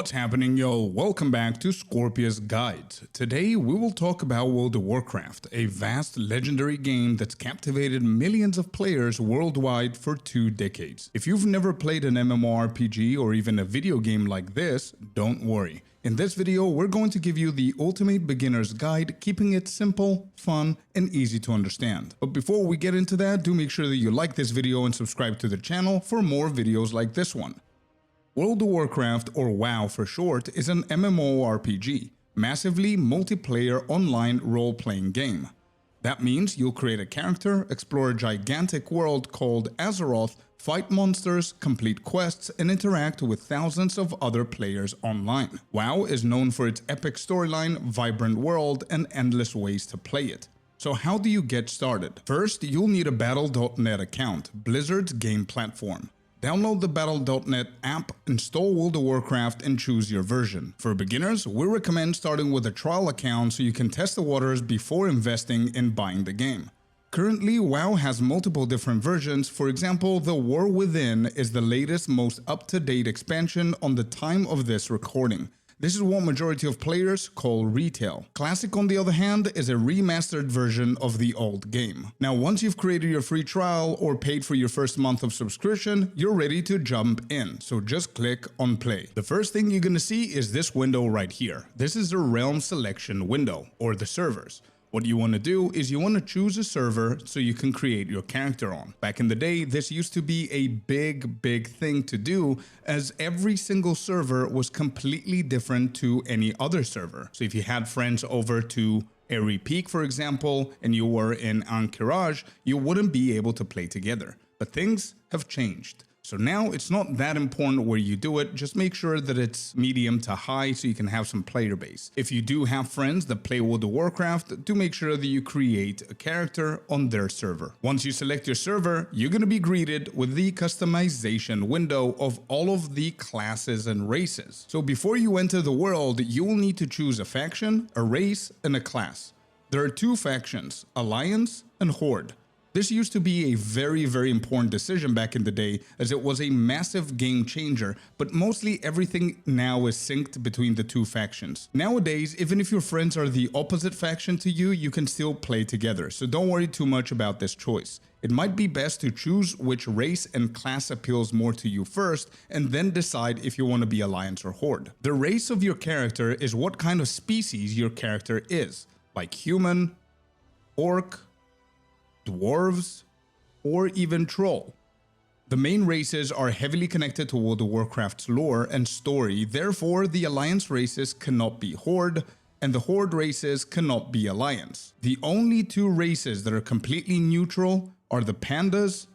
What's happening, yo? Welcome back to Scorpius Guides. Today we will talk about World of Warcraft, a vast legendary game that's captivated millions of players worldwide for 2 decades. If you've never played an MMORPG or even a video game like this, don't worry. In this video, we're going to give you the ultimate beginner's guide, keeping it simple, fun, and easy to understand. But before we get into that, do make sure that you like this video and subscribe to the channel for more videos like this one. World of Warcraft, or WoW for short, is an MMORPG, massively multiplayer online role-playing game. That means you'll create a character, explore a gigantic world called Azeroth, fight monsters, complete quests, and interact with thousands of other players online. WoW is known for its epic storyline, vibrant world, and endless ways to play it. So how do you get started? First, you'll need a Battle.net account, Blizzard's game platform. Download the Battle.net app, install World of Warcraft, and choose your version. For beginners, we recommend starting with a trial account so you can test the waters before investing in buying the game. Currently, WoW has multiple different versions. For example, the War Within is the latest, most up-to-date expansion on the time of this recording. This is what majority of players call retail. Classic, on the other hand, is a remastered version of the old game. Now, once you've created your free trial or paid for your first month of subscription, you're ready to jump in. So just click on play. The first thing you're gonna see is this window right here. This is the realm selection window, or the servers. What you want to do is you want to choose a server so you can create your character on. Back in the day, this used to be a big thing to do, as every single server was completely different to any other server. So if you had friends over to Airy Peak, for example, and you were in Ankiraj, you wouldn't be able to play together. But things have changed. So now it's not that important where you do it, just make sure that it's medium to high so you can have some player base. If you do have friends that play World of Warcraft, do make sure that you create a character on their server. Once you select your server, you're going to be greeted with the customization window of all of the classes and races. So before you enter the world, you will need to choose a faction, a race, and a class. There are 2 factions, Alliance and Horde. This used to be a very important decision back in the day, as it was a massive game changer, but mostly everything now is synced between the 2 factions. Nowadays, even if your friends are the opposite faction to you, you can still play together, so don't worry too much about this choice. It might be best to choose which race and class appeals more to you first, and then decide if you want to be Alliance or Horde. The race of your character is what kind of species your character is, like human, orc, dwarves, or even troll. The main races are heavily connected to World of Warcraft's lore and story, therefore the Alliance races cannot be Horde, and the Horde races cannot be Alliance. The only 2 races that are completely neutral are the Pandas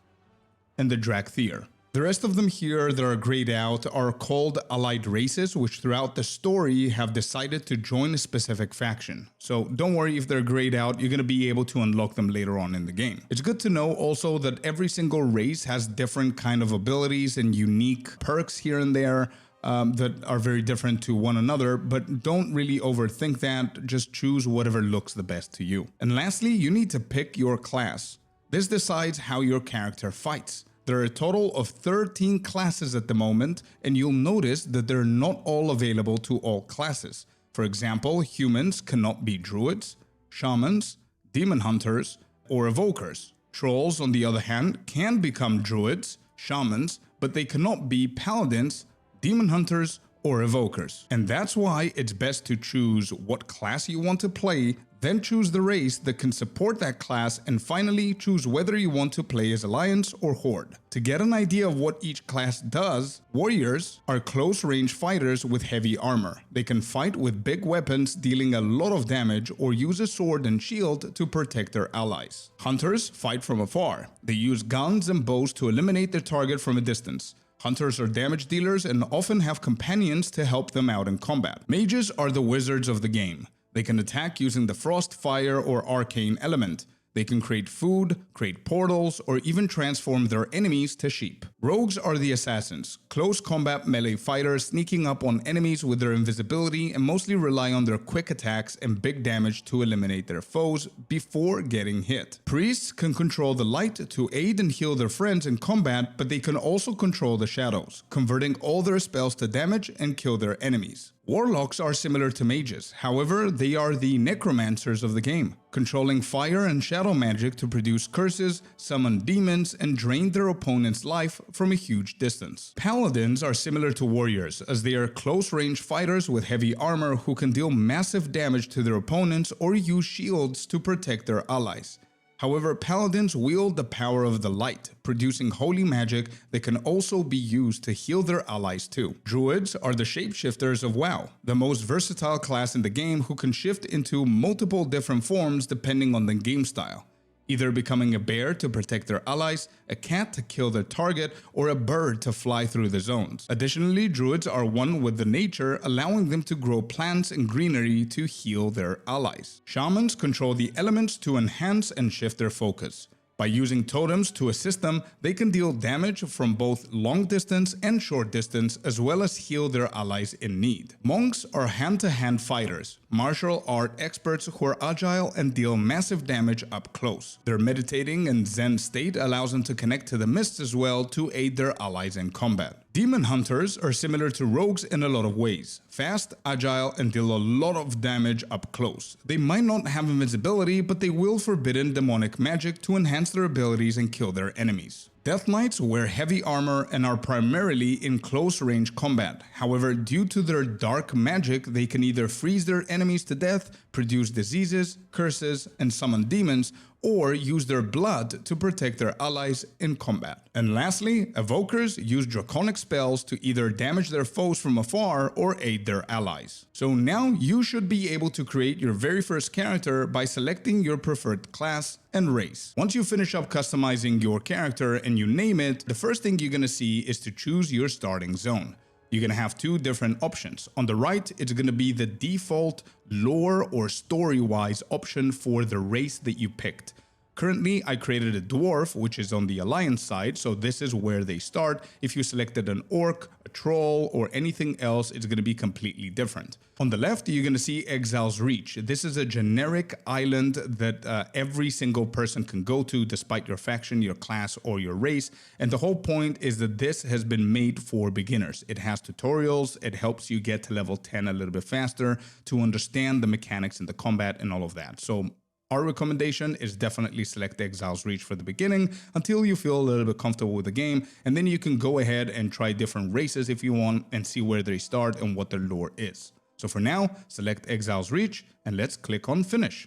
and the Drakthir. The rest of them here that are grayed out are called allied races, which throughout the story have decided to join a specific faction. So don't worry if they're grayed out, you're going to be able to unlock them later on in the game. It's good to know also that every single race has different kind of abilities and unique perks here and there that are very different to one another, but don't really overthink that, just choose whatever looks the best to you. And lastly, you need to pick your class. This decides how your character fights. There are a total of 13 classes at the moment, and you'll notice that they're not all available to all classes. For example, humans cannot be druids, shamans, demon hunters, or evokers. Trolls, on the other hand, can become druids, shamans, but they cannot be paladins, demon hunters, or evokers. And that's why it's best to choose what class you want to play, then choose the race that can support that class, and finally choose whether you want to play as Alliance or Horde. To get an idea of what each class does, warriors are close-range fighters with heavy armor. They can fight with big weapons, dealing a lot of damage, or use a sword and shield to protect their allies. Hunters fight from afar. They use guns and bows to eliminate their target from a distance. Hunters are damage dealers and often have companions to help them out in combat. Mages are the wizards of the game. They can attack using the frost, fire, or arcane element. They can create food, create portals, or even transform their enemies to sheep. Rogues are the assassins, close combat melee fighters sneaking up on enemies with their invisibility and mostly rely on their quick attacks and big damage to eliminate their foes before getting hit. Priests can control the light to aid and heal their friends in combat, but they can also control the shadows, converting all their spells to damage and kill their enemies. Warlocks are similar to mages, however, they are the necromancers of the game, controlling fire and shadow magic to produce curses, summon demons, and drain their opponent's life from a huge distance. Paladins are similar to warriors, as they are close-range fighters with heavy armor who can deal massive damage to their opponents or use shields to protect their allies. However, paladins wield the power of the light, producing holy magic that can also be used to heal their allies too. Druids are the shapeshifters of WoW, the most versatile class in the game who can shift into multiple different forms depending on the game style, either becoming a bear to protect their allies, a cat to kill their target, or a bird to fly through the zones. Additionally, druids are one with the nature, allowing them to grow plants and greenery to heal their allies. Shamans control the elements to enhance and shift their focus. By using totems to assist them, they can deal damage from both long distance and short distance, as well as heal their allies in need. Monks are hand-to-hand fighters, martial art experts who are agile and deal massive damage up close. Their meditating and zen state allows them to connect to the mists as well to aid their allies in combat. Demon hunters are similar to rogues in a lot of ways, fast, agile, and deal a lot of damage up close. They might not have invincibility, but they wield forbidden demonic magic to enhance their abilities and kill their enemies. Death Knights wear heavy armor and are primarily in close range combat. However, due to their dark magic, they can either freeze their enemies to death, produce diseases, curses, and summon demons, or use their blood to protect their allies in combat. And lastly, Evokers use draconic spells to either damage their foes from afar or aid their allies. So now you should be able to create your very first character by selecting your preferred class and race. Once you finish up customizing your character and you name it, the first thing you're gonna see is to choose your starting zone. You're gonna have two different options. On the right, it's gonna be the default lore or story-wise option for the race that you picked. Currently, I created a dwarf, which is on the alliance side, so this is where they start. If you selected an orc, a troll, or anything else, it's gonna be completely different. On the left, you're gonna see Exile's Reach. This is a generic island that every single person can go to, despite your faction, your class, or your race. And the whole point is that this has been made for beginners. It has tutorials, it helps you get to level 10 a little bit faster, to understand the mechanics in the combat and all of that. So our recommendation is definitely select Exile's Reach for the beginning until you feel a little bit comfortable with the game, and then you can go ahead and try different races if you want and see where they start and what their lore is. So for now, select Exile's Reach and let's click on Finish.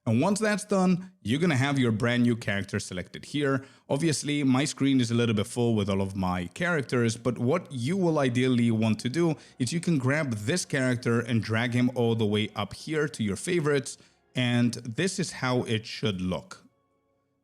And once that's done, you're gonna have your brand new character selected here. Obviously, my screen is a little bit full with all of my characters, but what you will ideally want to do is you can grab this character and drag him all the way up here to your favorites, and this is how it should look.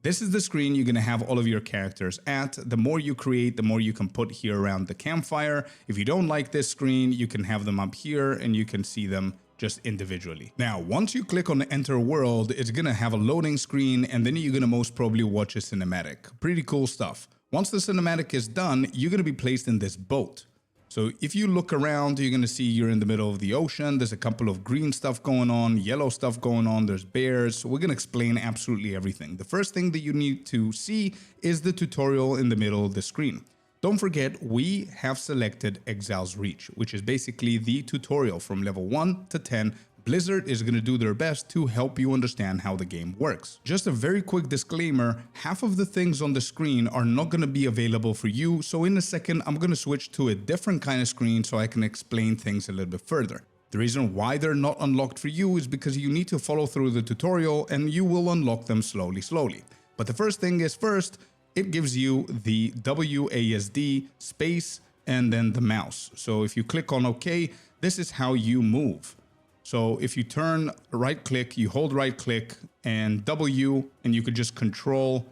This is the screen you're gonna have all of your characters at. The more you create, the more you can put here around the campfire. If you don't like this screen, you can have them up here and you can see them just individually. Now, once you click on Enter World, it's gonna have a loading screen and then you're gonna most probably watch a cinematic. Pretty cool stuff. Once the cinematic is done, you're gonna be placed in this boat. So if you look around, you're gonna see you're in the middle of the ocean. There's a couple of green stuff going on, yellow stuff going on, there's bears. So we're gonna explain absolutely everything. The first thing that you need to see is the tutorial in the middle of the screen. Don't forget, we have selected Exile's Reach, which is basically the tutorial from level 1 to 10. Blizzard is going to do their best to help you understand how the game works. Just a very quick disclaimer, half of the things on the screen are not going to be available for you, so in a second I'm going to switch to a different kind of screen so I can explain things a little bit further. The reason why they're not unlocked for you is because you need to follow through the tutorial and you will unlock them slowly. But the first thing is first, it gives you the WASD space and then the mouse. So if you click on OK, this is how you move. So if you turn right click, you hold right click and W, and you could just control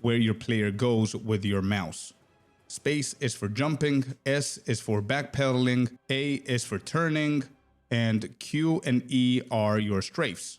where your player goes with your mouse. Space is for jumping, S is for backpedaling, A is for turning, and Q and E are your strafes.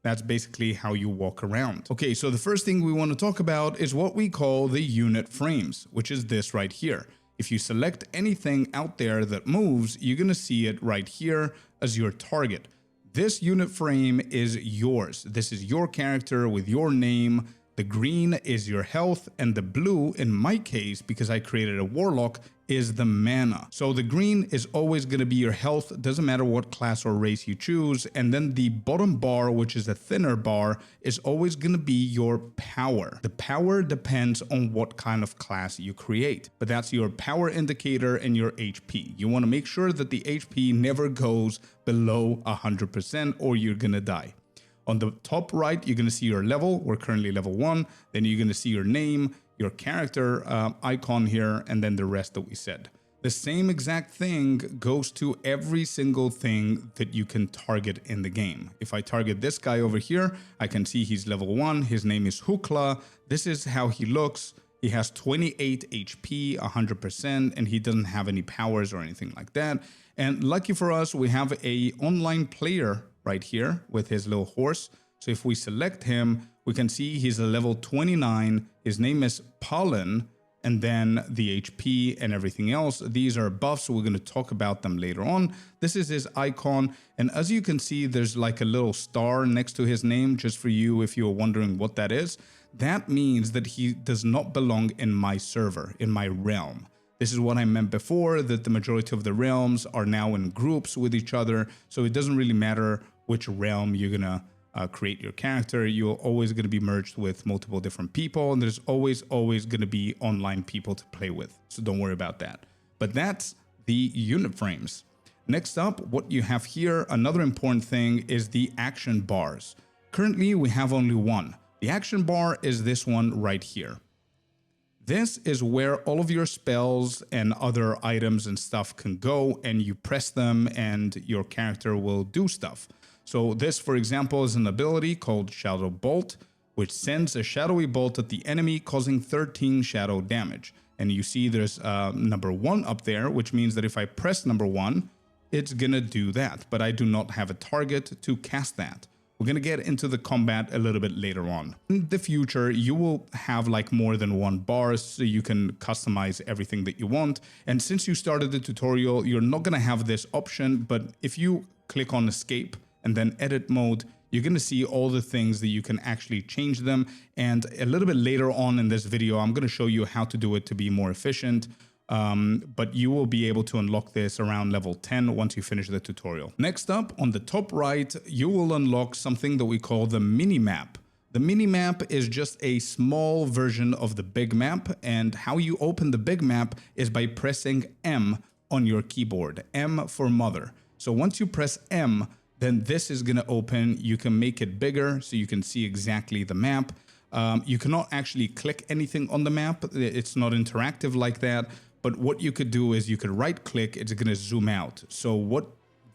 That's basically how you walk around. Okay, so the first thing we want to talk about is what we call the unit frames, which is this right here. If you select anything out there that moves, you're going to see it right here as your target. This unit frame is yours. This is your character with your name. The green is your health, and the blue, in my case, because I created a warlock, is the mana. So the green is always going to be your health, doesn't matter what class or race you choose. And then the bottom bar, which is a thinner bar, is always going to be your power. The power depends on what kind of class you create, but that's your power indicator and your HP. You want to make sure that the HP never goes below 100% or you're going to die. On the top right, you're going to see your level. We're currently level 1. Then you're going to see your name, your character icon here, and then the rest that we said. The same exact thing goes to every single thing that you can target in the game. If I target this guy over here, I can see he's level 1. His name is Hukla. This is how he looks. He has 28 HP, 100%, and he doesn't have any powers or anything like that. And lucky for us, we have a online player right here with his little horse. So if we select him, we can see he's a level 29. His name is Pollen, and then the HP and everything else. These are buffs, so we're going to talk about them later on. This is his icon, and as you can see, there's like a little star next to his name, just for you if you're wondering what that is. That means that he does not belong in my server, in my realm. This is what I meant before, that the majority of the realms are now in groups with each other, so it doesn't really matter which realm you're gonna create your character. You're always gonna be merged with multiple different people, and there's always gonna be online people to play with, so don't worry about that. But that's the unit frames. Next up, what you have here, another important thing is the action bars. Currently, we have only one. The action bar is this one right here. This is where all of your spells and other items and stuff can go, and you press them and your character will do stuff. So this, for example, is an ability called Shadow Bolt, which sends a shadowy bolt at the enemy, causing 13 shadow damage. And you see there's number 1 up there, which means that if I press number 1, it's gonna do that, but I do not have a target to cast that. We're going to get into the combat a little bit later on. In the future, you will have like more than one bar, so you can customize everything that you want. And since you started the tutorial, you're not going to have this option, but if you click on escape and then edit mode, you're going to see all the things that you can actually change them. And a little bit later on in this video, I'm going to show you how to do it to be more efficient. But you will be able to unlock this around level 10 once you finish the tutorial. Next up, on the top right, you will unlock something that we call the mini-map. The mini-map is just a small version of the big map, and how you open the big map is by pressing M on your keyboard, M for mother. So once you press M, then this is going to open. You can make it bigger so you can see exactly the map. You cannot actually click anything on the map. It's not interactive like that. But what you could do is you could right click, it's going to zoom out. So what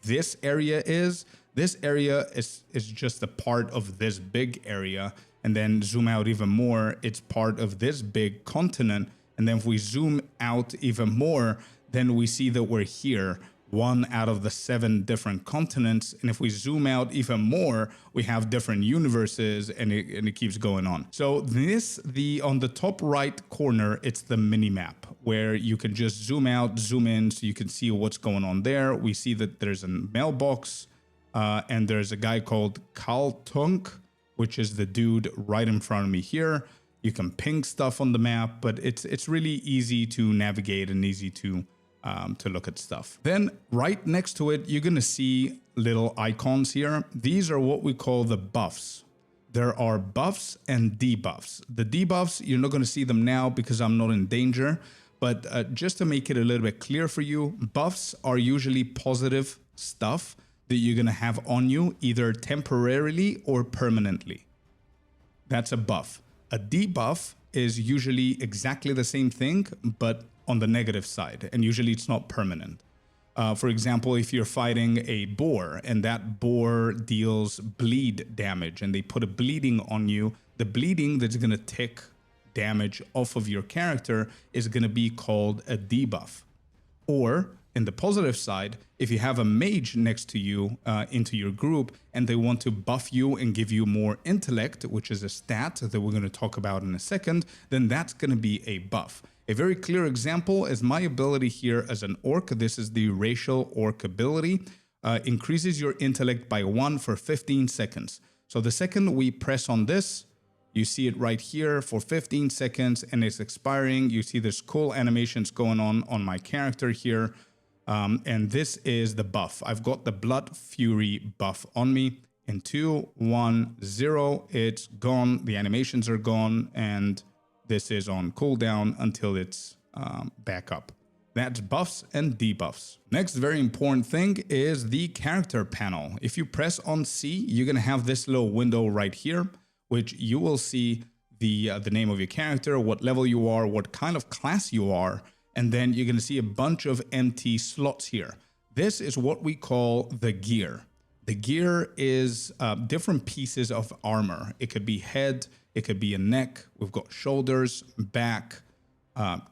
this area is just a part of this big area. And then zoom out even more, it's part of this big continent. And then if we zoom out even more, then we see that we're here, 1 out of the 7 different continents. And if we zoom out even more, we have different universes, and it keeps going on. So on the top right corner, it's the mini map where you can just zoom out, zoom in, so you can see what's going on there. We see that there's a mailbox, and there's a guy called Kaltunk, which is the dude right in front of me here. You can ping stuff on the map, but it's really easy to navigate and easy to look at stuff. Then right next to it, you're gonna see little icons here. These are what we call the buffs. There are buffs and debuffs. The debuffs, you're not gonna see them now because I'm not in danger, but just to make it a little bit clear for you, buffs are usually positive stuff that you're gonna have on you, either temporarily or permanently. That's a buff. A debuff is usually exactly the same thing, but on the negative side, and usually it's not permanent. For example, if you're fighting a boar and that boar deals bleed damage and they put a bleeding on you, the bleeding that's going to tick damage off of your character is going to be called a debuff. Or In the positive side, if you have a mage next to you into your group and they want to buff you and give you more intellect, which is a stat that we're going to talk about in a second, then that's going to be a buff. A very clear example is my ability here as an orc. This is the racial orc ability. Increases your intellect by 1 for 15 seconds. So the second we press on this, you see it right here for 15 seconds and it's expiring. You see there's cool animations going on my character here. And this is the buff. I've got the Blood Fury buff on me. In 2, 1, 0, it's gone. The animations are gone. And this is on cooldown until it's back up. That's buffs and debuffs. Next very important thing is the character panel. If you press on C, you're going to have this little window right here, which you will see the name of your character, what level you are, what kind of class you are, and then you're going to see a bunch of empty slots here. This is what we call the gear. The gear is different pieces of armor. It could be head, it could be a neck. We've got shoulders, back,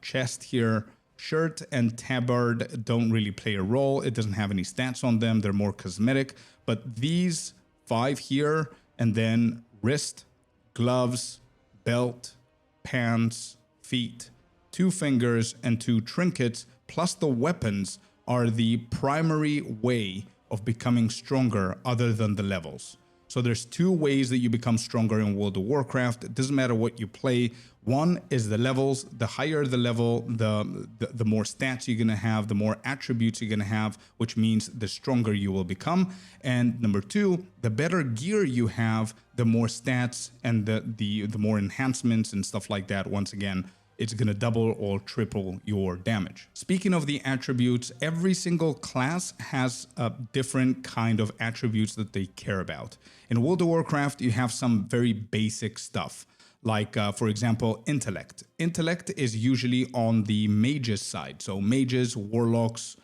chest here. Shirt and tabard don't really play a role. It doesn't have any stats on them. They're more cosmetic. But these 5 here, and then wrist, gloves, belt, pants, feet, 2 fingers, and 2 trinkets, plus the weapons are the primary way of becoming stronger other than the levels. So there's 2 ways that you become stronger in World of Warcraft. It doesn't matter what you play. One is the levels. The higher the level, the more stats you're going to have, the more attributes you're going to have, which means the stronger you will become. And number 2, the better gear you have, the more stats and the more enhancements and stuff like that. Once again, it's going to double or triple your damage. Speaking of the attributes, every single class has a different kind of attributes that they care about. In World of Warcraft, you have some very basic stuff. Like, for example, intellect. Intellect is usually on the mages side. So mages, warlocks,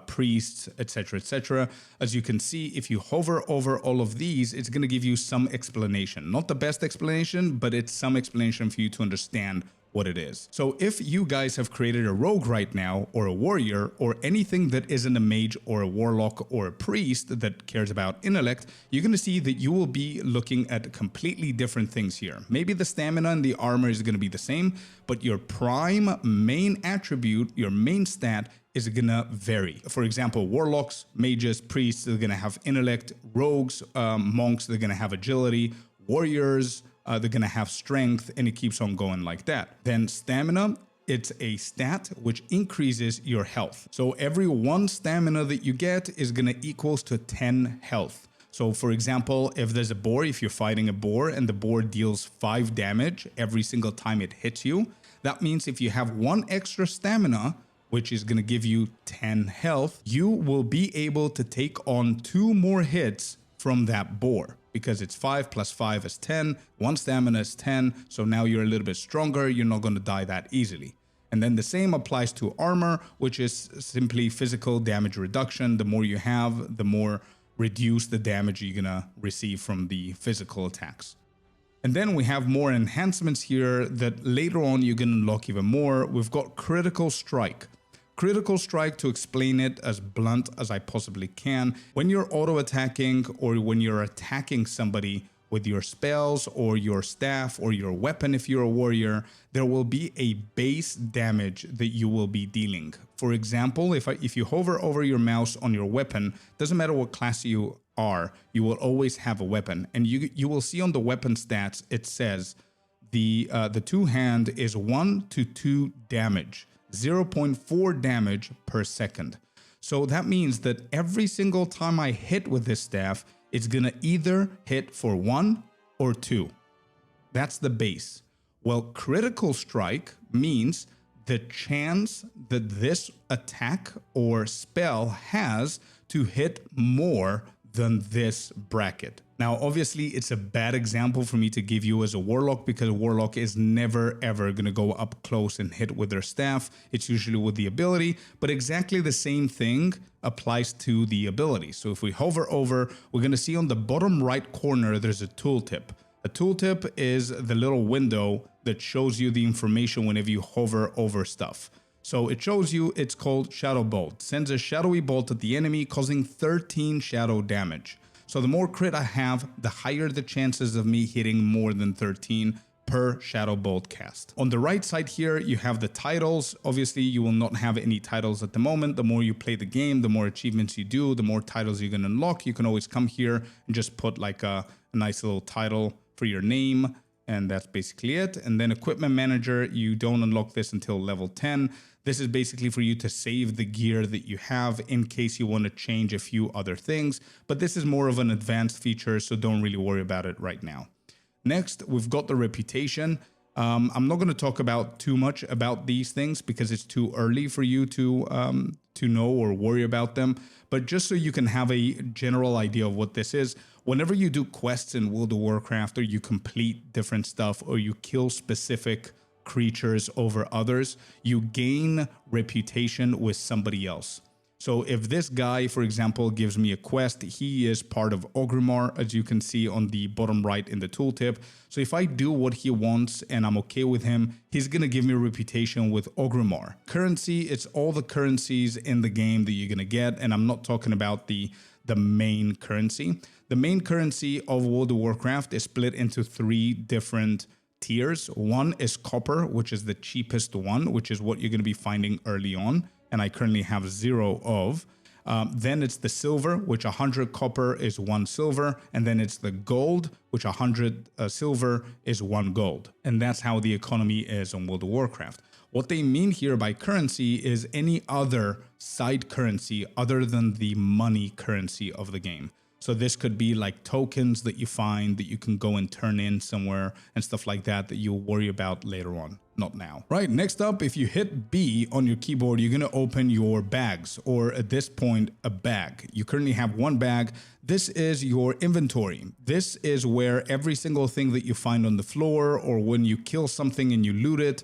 priests, etc., etc. As you can see, if you hover over all of these, it's going to give you some explanation. Not the best explanation, but it's some explanation for you to understand what it is. So if you guys have created a rogue right now, or a warrior, or anything that isn't a mage or a warlock or a priest that cares about intellect, you're going to see that you will be looking at completely different things here. Maybe the stamina and the armor is going to be the same, but your prime main attribute, your main stat, is going to vary. For example, warlocks, mages, priests, they're going to have intellect. Rogues, monks, they're going to have agility. Warriors, they're going to have strength, and it keeps on going like that. Then stamina, it's a stat which increases your health. So every 1 stamina that you get is going to equals to 10 health. So for example, if there's a boar, if you're fighting a boar and the boar deals 5 damage every single time it hits you, that means if you have 1 extra stamina, which is going to give you 10 health, you will be able to take on 2 more hits from that boar. Because it's 5 plus 5 is 10, 1 stamina is 10, so now you're a little bit stronger, you're not going to die that easily. And then the same applies to armor, which is simply physical damage reduction. The more you have, the more reduced the damage you're going to receive from the physical attacks. And then we have more enhancements here that later on you're going to unlock even more. We've got critical strike. Critical strike, to explain it as blunt as I possibly can, when you're auto-attacking or when you're attacking somebody with your spells or your staff or your weapon if you're a warrior, there will be a base damage that you will be dealing. For example, if you hover over your mouse on your weapon, doesn't matter what class you are, you will always have a weapon. And you will see on the weapon stats, it says the two-hand is 1 to 2 damage. 0.4 damage per second. So that means that every single time I hit with this staff, it's gonna either hit for 1 or 2. That's the base. Well, critical strike means the chance that this attack or spell has to hit more than this bracket. Now, obviously, it's a bad example for me to give you as a warlock, because a warlock is never ever going to go up close and hit with their staff. It's usually with the ability, but exactly the same thing applies to the ability. So if we hover over, we're going to see on the bottom right corner, there's a tooltip. A tooltip is the little window that shows you the information whenever you hover over stuff. So it shows you it's called Shadow Bolt. Sends a shadowy bolt at the enemy, causing 13 shadow damage. So the more crit I have, the higher the chances of me hitting more than 13 per Shadow Bolt cast. On the right side here, you have the titles. Obviously, you will not have any titles at the moment. The more you play the game, the more achievements you do, the more titles you're going to unlock. You can always come here and just put like a nice little title for your name. And that's basically it. And then Equipment Manager, you don't unlock this until level 10. This is basically for you to save the gear that you have in case you want to change a few other things. But this is more of an advanced feature, so don't really worry about it right now. Next, we've got the Reputation. I'm not going to talk about too much about these things because it's too early for you to know or worry about them. But just so you can have a general idea of what this is, whenever you do quests in World of Warcraft, or you complete different stuff, or you kill specific creatures over others, you gain reputation with somebody else. So if this guy, for example, gives me a quest, he is part of Orgrimmar, as you can see on the bottom right in the tooltip. So if I do what he wants and I'm okay with him, he's going to give me a reputation with Orgrimmar. Currency, it's all the currencies in the game that you're going to get. And I'm not talking about the main currency. The main currency of World of Warcraft is split into 3 different tiers. One is copper, which is the cheapest one, which is what you're going to be finding early on. And I currently have 0 of. Then it's the silver, which 100 copper is 1 silver. And then it's the gold, which 100 silver is 1 gold. And that's how the economy is on World of Warcraft. What they mean here by currency is any other side currency other than the money currency of the game. So this could be like tokens that you find that you can go and turn in somewhere and stuff like that you'll worry about later on, not now. Right, next up, if you hit B on your keyboard, you're going to open your bags, or at this point, a bag. You currently have 1 bag. This is your inventory. This is where every single thing that you find on the floor, or when you kill something and you loot it,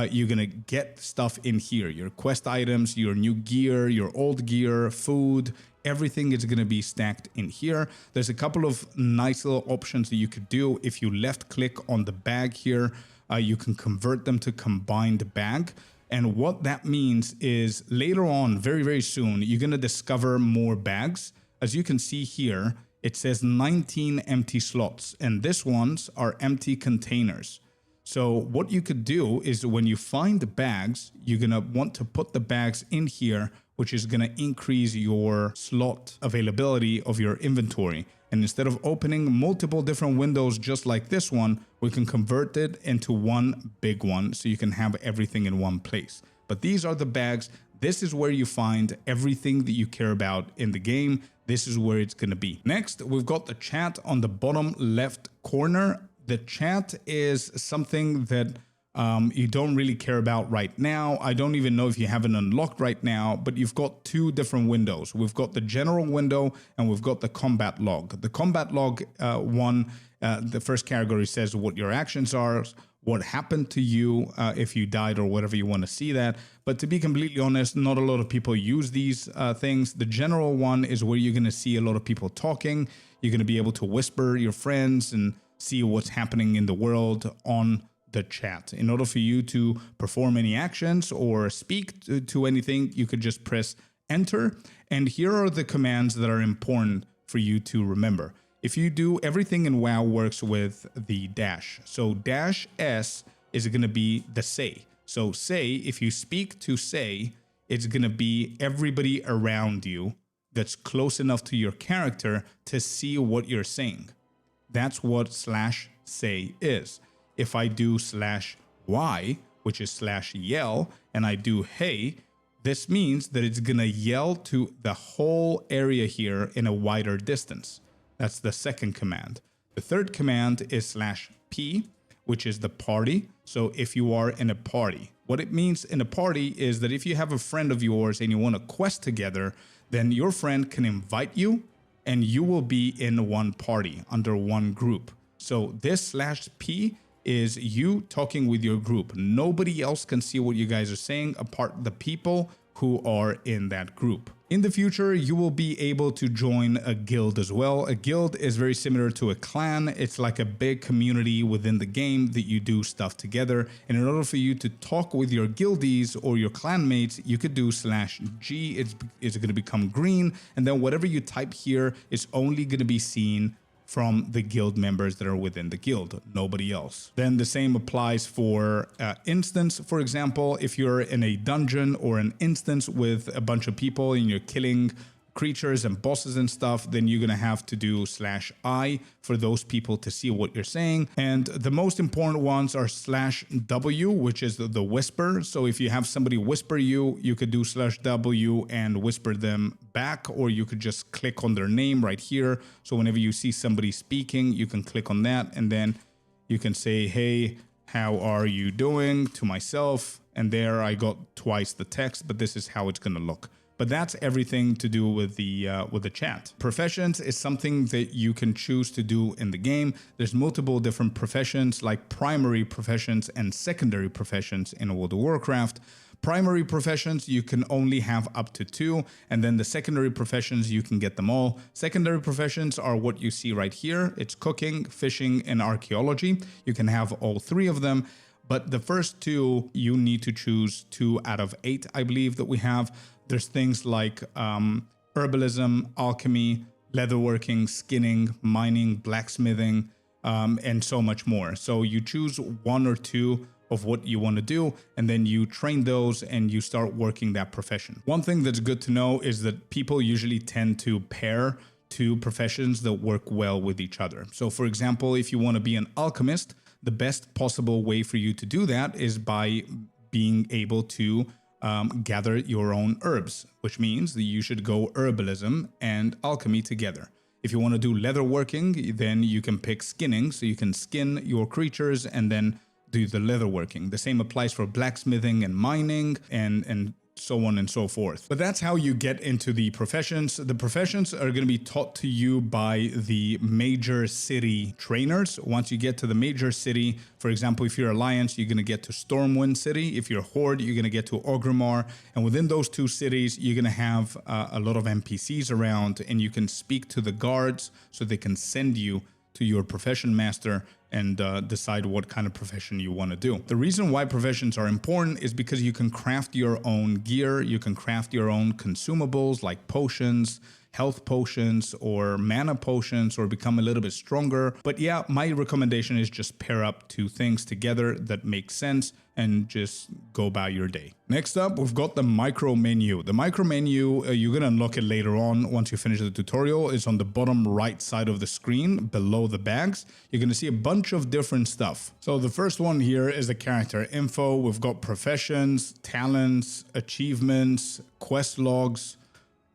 you're going to get stuff in here. Your quest items, your new gear, your old gear, food, everything is going to be stacked in here. There's a couple of nice little options that you could do. If you left click on the bag here, you can convert them to combined bag. And what that means is later on, very, very soon, you're going to discover more bags. As you can see here, it says 19 empty slots, and these ones are empty containers. So what you could do is when you find the bags, you're going to want to put the bags in here, which is going to increase your slot availability of your inventory. And instead of opening multiple different windows just like this one, we can convert it into one big one so you can have everything in one place. But these are the bags. This is where you find everything that you care about in the game. This is where it's going to be. Next, we've got the chat on the bottom left corner. The chat is something that you don't really care about right now. I don't even know if you have it unlocked right now, but you've got 2 different windows. We've got the general window and we've got the combat log. The combat log the first category says what your actions are, what happened to you if you died or whatever you want to see that. But to be completely honest, not a lot of people use these things. The general one is where you're going to see a lot of people talking. You're going to be able to whisper your friends and see what's happening in the world on the chat. In order for you to perform any actions or speak to anything, you could just press enter. And here are the commands that are important for you to remember. If you do, everything in WoW works with the dash. So dash S is going to be the say. So say, if you speak to say, it's going to be everybody around you that's close enough to your character to see what you're saying. That's what /say is. If I do /y, which is /yell, and I do hey, this means that it's going to yell to the whole area here in a wider distance. That's the second command. The third command is /p, which is the party. So if you are in a party, what it means in a party is that if you have a friend of yours and you want to quest together, then your friend can invite you and you will be in one party under one group. So this /p is you talking with your group. Nobody else can see what you guys are saying apart the people who are in that group. In the future, you will be able to join a guild as well. A guild is very similar to a clan. It's like a big community within the game that you do stuff together. And in order for you to talk with your guildies or your clanmates, you could do /G. It's going to become green. And then whatever you type here is only going to be seen from the guild members that are within the guild, nobody else. Then the same applies for instance. For example, if you're in a dungeon or an instance with a bunch of people and you're killing creatures and bosses and stuff, then you're gonna have to do /I for those people to see what you're saying. And the most important ones are /W, which is the whisper. So if you have somebody whisper you, you could do /W and whisper them back, or you could just click on their name right here. So whenever you see somebody speaking, you can click on that and then you can say, hey, how are you doing, to myself. And there I got twice the text, but this is how it's gonna look. But that's everything to do with the chat. Professions is something that you can choose to do in the game. There's multiple different professions, like primary professions and secondary professions in World of Warcraft. Primary professions, you can only have up to 2, and then the secondary professions, you can get them all. Secondary professions are what you see right here. It's cooking, fishing, and archaeology. You can have all 3 of them. But the first 2, you need to choose 2 out of 8, I believe, that we have. There's things like herbalism, alchemy, leatherworking, skinning, mining, blacksmithing, and so much more. So you choose 1 or 2 of what you want to do, and then you train those and you start working that profession. One thing that's good to know is that people usually tend to pair 2 professions that work well with each other. So for example, if you want to be an alchemist, the best possible way for you to do that is by being able to gather your own herbs, which means that you should go herbalism and alchemy together. If you want to do leatherworking, then you can pick skinning, so you can skin your creatures and then do the leatherworking. The same applies for blacksmithing and mining and so on and so forth. But that's how you get into the professions. The professions are going to be taught to you by the major city trainers. Once you get to the major city, for example, if you're Alliance, you're going to get to Stormwind City. If you're Horde, you're going to get to Orgrimmar. And within those 2 cities, you're going to have a lot of NPCs around, and you can speak to the guards so they can send you to your profession master and decide what kind of profession you want to do. The reason why professions are important is because you can craft your own gear, you can craft your own consumables like potions, health potions, or mana potions, or become a little bit stronger. But yeah, my recommendation is just pair up 2 things together that make sense and just go about your day. Next up, we've got the micro menu. The micro menu, you're gonna unlock it later on once you finish the tutorial. It's on the bottom right side of the screen below the bags. You're gonna see a bunch of different stuff. So the first one here is the character info. We've got professions, talents, achievements, quest logs,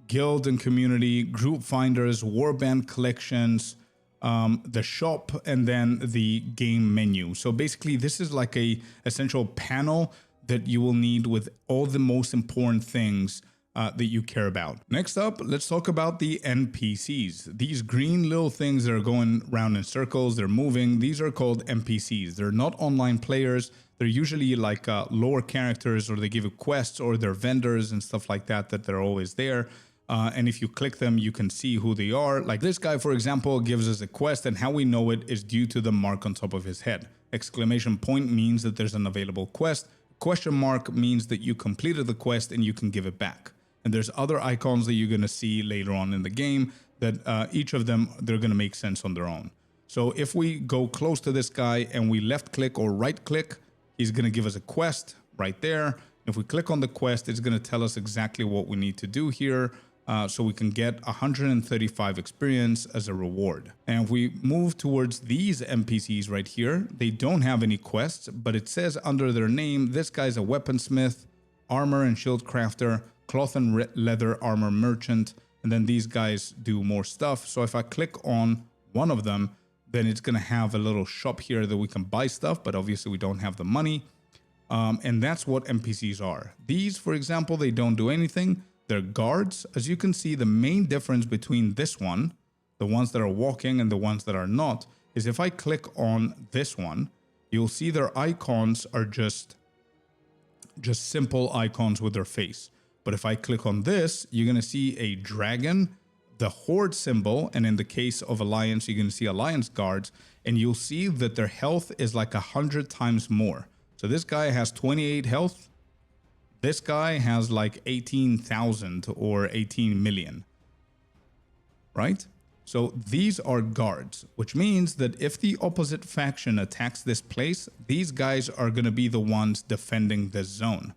guild and community, group finders, warband collections, the shop, and then the game menu. So basically this is like a essential panel that you will need with all the most important things that you care about. Next up, let's talk about the NPCs. These green little things that are going around in circles, they're moving. These are called NPCs. They're not online players. They're usually like lower characters, or they give you quests, or they're vendors and stuff like that they're always there. And if you click them, you can see who they are. Like this guy, for example, gives us a quest, and how we know it is due to the mark on top of his head. Exclamation point means that there's an available quest. Question mark means that you completed the quest and you can give it back. And there's other icons that you're going to see later on in the game that each of them, they're going to make sense on their own. So if we go close to this guy and we left click or right click, he's going to give us a quest right there. If we click on the quest, it's going to tell us exactly what we need to do here. So we can get 135 experience as a reward. And if we move towards these NPCs right here, they don't have any quests, but it says under their name, this guy's a weaponsmith, armor and shield crafter, cloth and leather armor merchant, and then these guys do more stuff. So if I click on one of them, then it's going to have a little shop here that we can buy stuff, but obviously we don't have the money. And that's what NPCs are. These, for example, they don't do anything. They're guards. As you can see, the main difference between this one, the ones that are walking and the ones that are not, is if I click on this one, you'll see their icons are just simple icons with their face. But if I click on this, you're going to see a dragon, the horde symbol, and in the case of alliance, you're going to see alliance guards, and you'll see that their health is like 100 times more. So this guy has 28 health. This guy has like 18,000 or 18 million, right? So these are guards, which means that if the opposite faction attacks this place, these guys are going to be the ones defending this zone.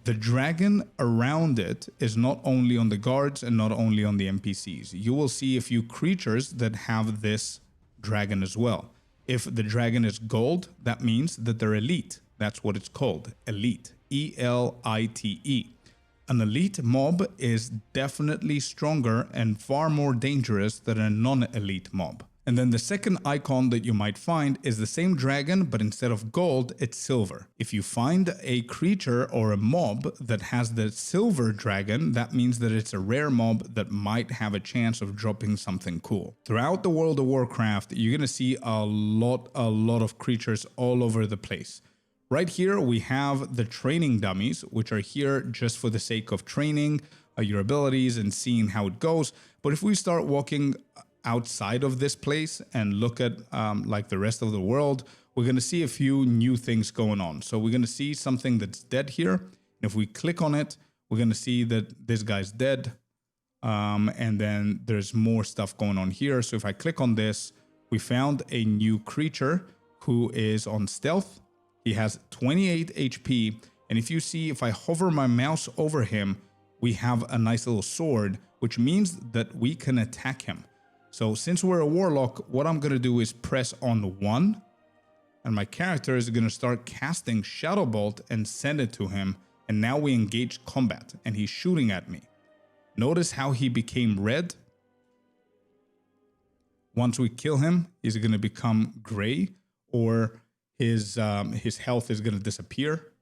The dragon around it is not only on the guards and not only on the NPCs. You will see a few creatures that have this dragon as well. If the dragon is gold, that means that they're elite. That's what it's called, elite, E-L-I-T-E. An elite mob is definitely stronger and far more dangerous than a non-elite mob. And then the second icon that you might find is the same dragon, but instead of gold, it's silver. If you find a creature or a mob that has the silver dragon, that means that it's a rare mob that might have a chance of dropping something cool. Throughout the World of Warcraft, you're going to see a lot of creatures all over the place. Right here, we have the training dummies, which are here just for the sake of training your abilities and seeing how it goes. But if we start walking outside of this place and look at like the rest of the world, we're going to see a few new things going on. So we're going to see something that's dead here. And if we click on it, we're going to see that this guy's dead. And then there's more stuff going on here. So if I click on this, we found a new creature who is on stealth. He has 28 HP, and if you see, if I hover my mouse over him, we have a nice little sword, which means that we can attack him. So since we're a warlock, what I'm going to do is press on 1, and my character is going to start casting Shadow Bolt and send it to him, and now we engage combat, and he's shooting at me. Notice how he became red. Once we kill him, he's going to become gray, or his health is going to disappear.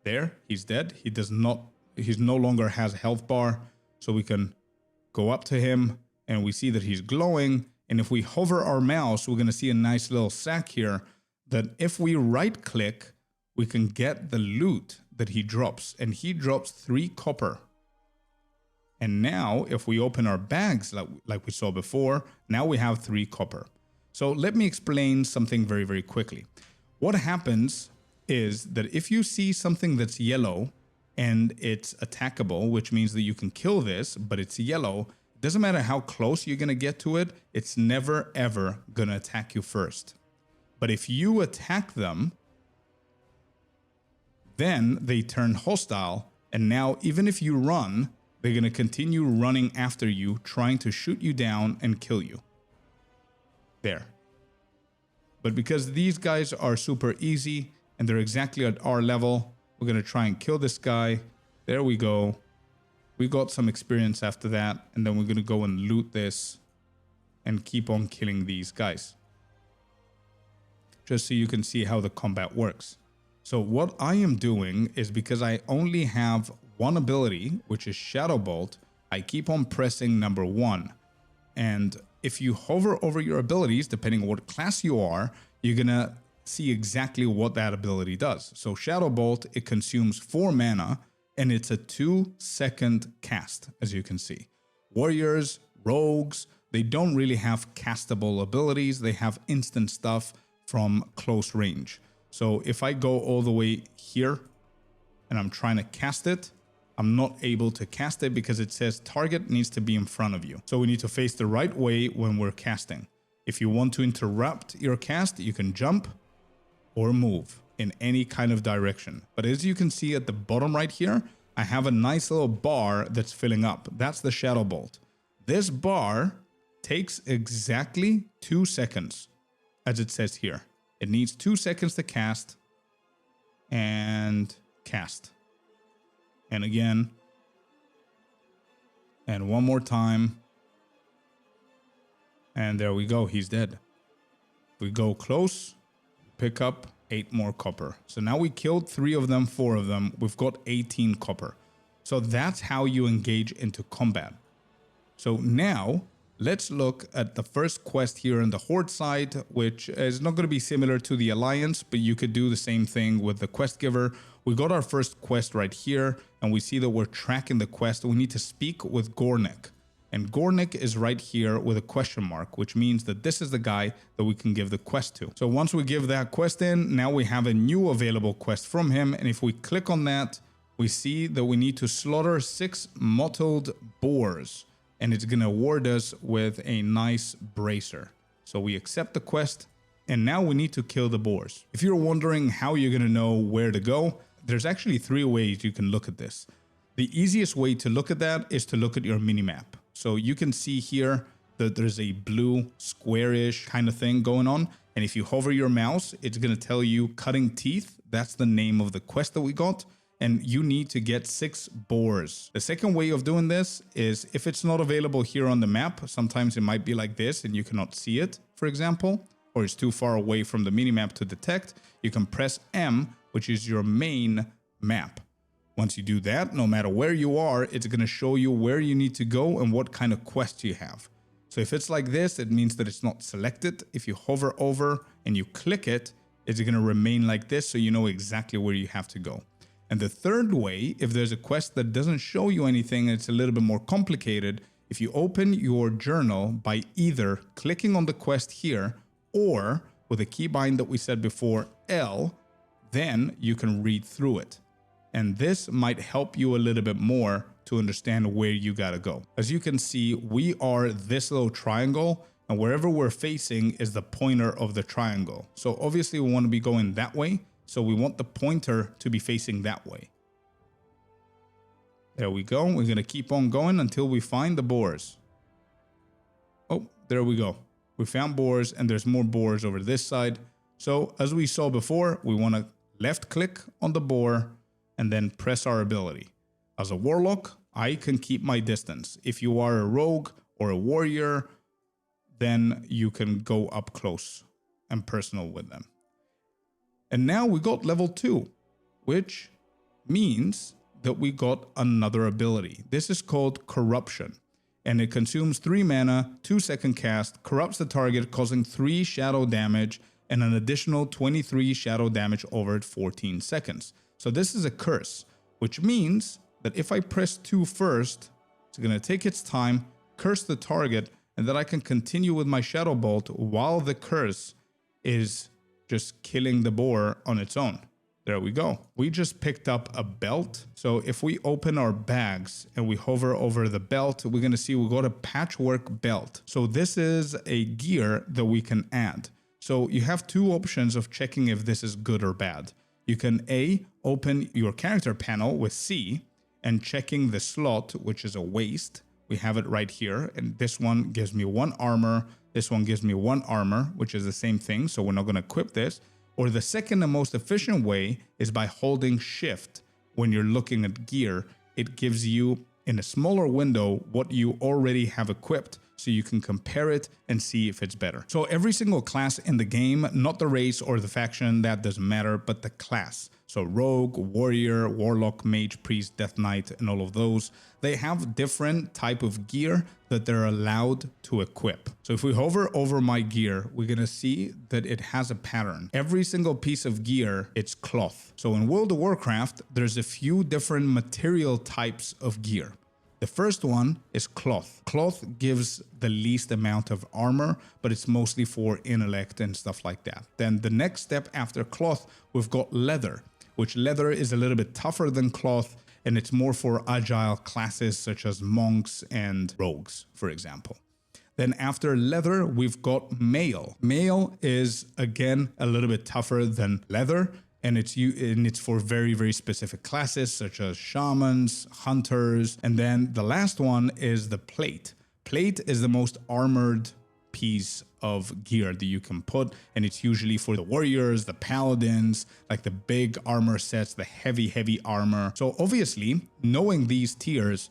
There, he's dead. He's no longer has a health bar. So we can go up to him and we see that he's glowing. And if we hover our mouse, we're going to see a nice little sack here that if we right click, we can get the loot that he drops. And he drops 3 copper. And now if we open our bags like we saw before, now we have 3 copper. So let me explain something very, very quickly. What happens is that if you see something that's yellow and it's attackable, which means that you can kill this, but it's yellow, it doesn't matter how close you're going to get to it, it's never, ever going to attack you first. But if you attack them, then they turn hostile. And now, even if you run, they're going to continue running after you, trying to shoot you down and kill you. There. But because these guys are super easy and they're exactly at our level, we're going to try and kill this guy. There we go. We got some experience after that, and then we're going to go and loot this and keep on killing these guys. Just so you can see how the combat works. So what I am doing is, because I only have one ability, which is Shadow Bolt, I keep on pressing number 1. And if you hover over your abilities, depending on what class you are, you're going to see exactly what that ability does. So Shadow Bolt, it consumes 4 mana, and it's a 2-second cast, as you can see. Warriors, rogues, they don't really have castable abilities. They have instant stuff from close range. So if I go all the way here and I'm trying to cast it, I'm not able to cast it because it says target needs to be in front of you. So we need to face the right way when we're casting. If you want to interrupt your cast, you can jump or move in any kind of direction. But as you can see at the bottom right here, I have a nice little bar that's filling up. That's the Shadow Bolt. This bar takes exactly 2 seconds, as it says here. It needs 2 seconds to cast and cast. And again, and one more time. And there we go, he's dead. We go close, pick up 8 more copper. So now we killed 3 of them, 4 of them. We've got 18 copper. So that's how you engage into combat. So now let's look at the first quest here on the Horde side, which is not going to be similar to the Alliance, but you could do the same thing with the quest giver, We got our first quest right here, and we see that we're tracking the quest. We need to speak with Gornik. And Gornik is right here with a question mark, which means that this is the guy that we can give the quest to. So once we give that quest in, now we have a new available quest from him. And if we click on that, we see that we need to slaughter 6 mottled boars. And it's going to award us with a nice bracer. So we accept the quest, and now we need to kill the boars. If you're wondering how you're going to know where to go, there's actually 3 ways you can look at this. The easiest way to look at that is to look at your minimap. So you can see here that there's a blue squarish kind of thing going on. And if you hover your mouse, it's going to tell you cutting teeth. That's the name of the quest that we got. And you need to get 6 boars. The second way of doing this is if it's not available here on the map, sometimes it might be like this and you cannot see it, for example, or it's too far away from the minimap to detect, you can press M, which is your main map. Once you do that, no matter where you are, it's going to show you where you need to go and what kind of quest you have. So if it's like this, it means that it's not selected. If you hover over and you click it, it's going to remain like this, so you know exactly where you have to go. And the third way, if there's a quest that doesn't show you anything and it's a little bit more complicated, if you open your journal by either clicking on the quest here or with a keybind that we said before, L, then you can read through it. And this might help you a little bit more to understand where you gotta go. As you can see, we are this little triangle, and wherever we're facing is the pointer of the triangle. So obviously we want to be going that way. So we want the pointer to be facing that way. There we go. We're gonna keep on going until we find the boars. Oh, there we go. We found boars, and there's more boars over this side. So as we saw before, we want to left click on the boar and then press our ability. As a warlock, I can keep my distance. If you are a rogue or a warrior, then you can go up close and personal with them. And now we got level 2, which means that we got another ability. This is called Corruption, and it consumes 3 mana, 2-second cast, corrupts the target, causing 3 shadow damage and an additional 23 shadow damage over 14 seconds. So this is a curse, which means that if I press 2 first, it's going to take its time, curse the target, and then I can continue with my Shadow Bolt while the curse is just killing the boar on its own. There we go. We just picked up a belt. So if we open our bags and we hover over the belt, we're going to see we got a patchwork belt. So this is a gear that we can add. So you have 2 options of checking if this is good or bad. You can A, open your character panel with C and checking the slot, which is a waist. We have it right here. And this one gives me 1 armor. This one gives me 1 armor, which is the same thing. So we're not going to equip this. Or the second and most efficient way is by holding shift. When you're looking at gear, it gives you in a smaller window what you already have equipped, so you can compare it and see if it's better. So every single class in the game, not the race or the faction, that doesn't matter, but the class. So rogue, warrior, warlock, mage, priest, death knight, and all of those, they have different type of gear that they're allowed to equip. So if we hover over my gear, we're gonna see that it has a pattern. Every single piece of gear, it's cloth. So in World of Warcraft, there's a few different material types of gear. The first one is cloth. Cloth gives the least amount of armor, but it's mostly for intellect and stuff like that. Then the next step after cloth, we've got leather, which leather is a little bit tougher than cloth, and it's more for agile classes such as monks and rogues, for example. Then after leather, we've got mail. Mail is, again, a little bit tougher than leather, and it's for very, very specific classes such as shamans, hunters. And then the last one is the plate. Plate is the most armored piece of gear that you can put, and it's usually for the warriors, the paladins, like the big armor sets, the heavy armor. So obviously, knowing these tiers,